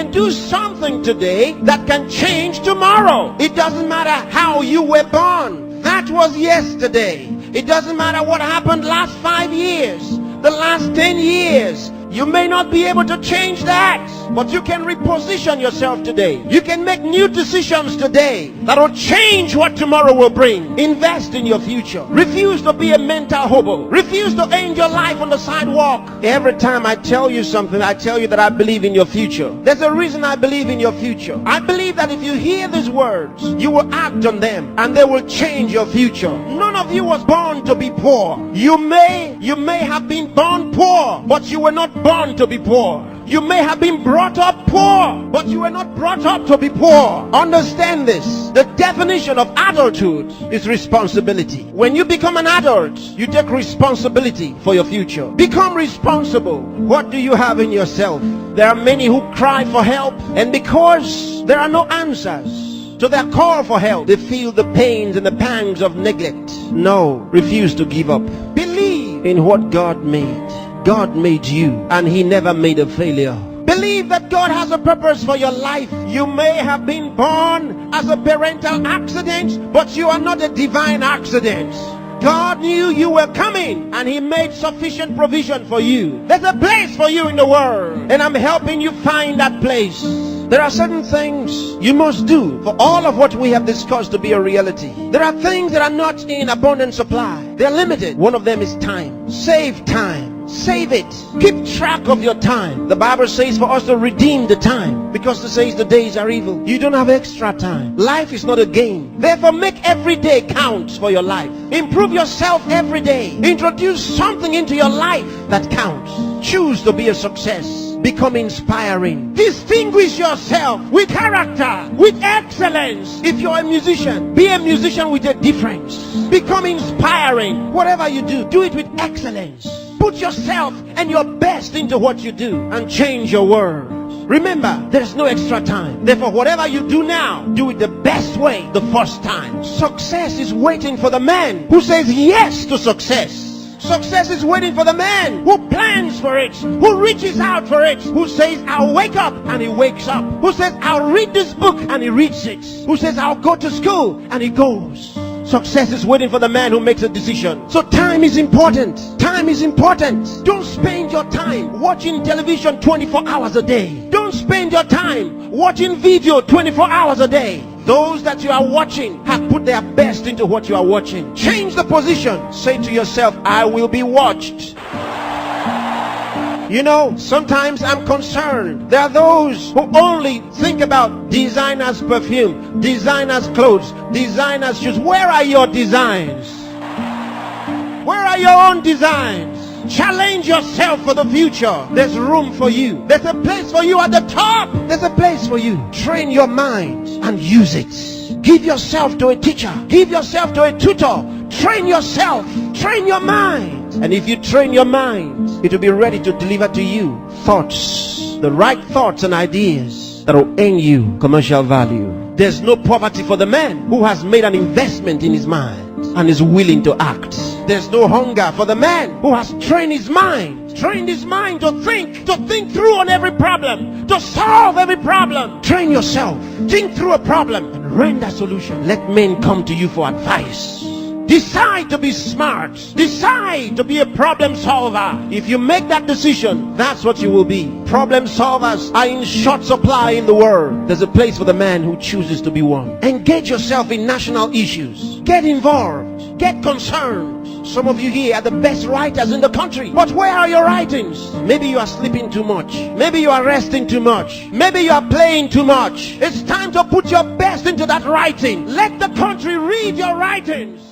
can do something today that can change tomorrow. It doesn't matter how you were born. That was yesterday. It doesn't matter what happened last 5 years, the last 10 years. You may not be able to change that, but you can reposition yourself today. You can make new decisions today that will change what tomorrow will bring. Invest in your future. Refuse to be a mental hobo. Refuse to end your life on the sidewalk. Every time I tell you something, I tell you that I believe in your future. There's a reason I believe in your future. I believe that if you hear these words, you will act on them and they will change your future. None of you was born to be poor. You may have been born poor, but you were not born to be poor. You may have been brought up poor, but you were not brought up to be poor. Understand this. The definition of adulthood is responsibility. When you become an adult, you take responsibility for your future. Become responsible. What do you have in yourself? There are many who cry for help, and because there are no answers to their call for help, they feel the pains and the pangs of neglect. No, refuse to give up. Believe in what God made. God made you, and He never made a failure. Believe that God has a purpose for your life. You may have been born as a parental accident, but you are not a divine accident. God knew you were coming, and He made sufficient provision for you. There's a place for you in the world, and I'm helping you find that place. There are certain things you must do for all of what we have discussed to be a reality. There are things that are not in abundant supply. They're limited. One of them is time. Save time. Save it. Keep track of your time. The Bible says for us to redeem the time, because it says the days are evil. You don't have extra time. Life is not a game. Therefore, make every day count for your life. Improve yourself every day. Introduce something into your life that counts. Choose to be a success. Become inspiring. Distinguish yourself with character, with excellence. If you're a musician, be a musician with a difference. Become inspiring. Whatever you do, do it with excellence. Put yourself and your best into what you do and change your world. Remember, there's no extra time. Therefore, whatever you do now, do it the best way the first time. Success is waiting for the man who says yes to success. Success is waiting for the man who plans for it, who reaches out for it, who says, I'll wake up, and he wakes up, who says, I'll read this book, and he reads it, who says, I'll go to school, and he goes. Success is waiting for the man who makes a decision. So time is important. Time is important. Don't spend your time watching television 24 hours a day. Don't spend your time watching video 24 hours a day. Those that you are watching have put their best into what you are watching. Change the position. Say to yourself, I will be watched. You know, sometimes I'm concerned. There are those who only think about designers' perfume, designers' clothes, designers' shoes. Where are your designs? Where are your own designs? Challenge yourself for the future. There's room for you. There's a place for you at the top. There's a place for you. Train your mind and use it. Give yourself to a teacher. Give yourself to a tutor. Train yourself. Train your mind. And if you train your mind, it will be ready to deliver to you thoughts, the right thoughts and ideas that will earn you commercial value. There's no poverty for the man who has made an investment in his mind and is willing to act. There's no hunger for the man who has trained his mind to think through on every problem, to solve every problem. Train yourself. Think through a problem and render a solution. Let men come to you for advice. Decide to be smart. Decide to be a problem solver. If you make that decision, that's what you will be. Problem solvers are in short supply in the world. There's a place for the man who chooses to be one. Engage yourself in national issues. Get involved. Get concerned. Some of you here are the best writers in the country. But where are your writings? Maybe you are sleeping too much. Maybe you are resting too much. Maybe you are playing too much. It's time to put your best into that writing. Let the country read your writings.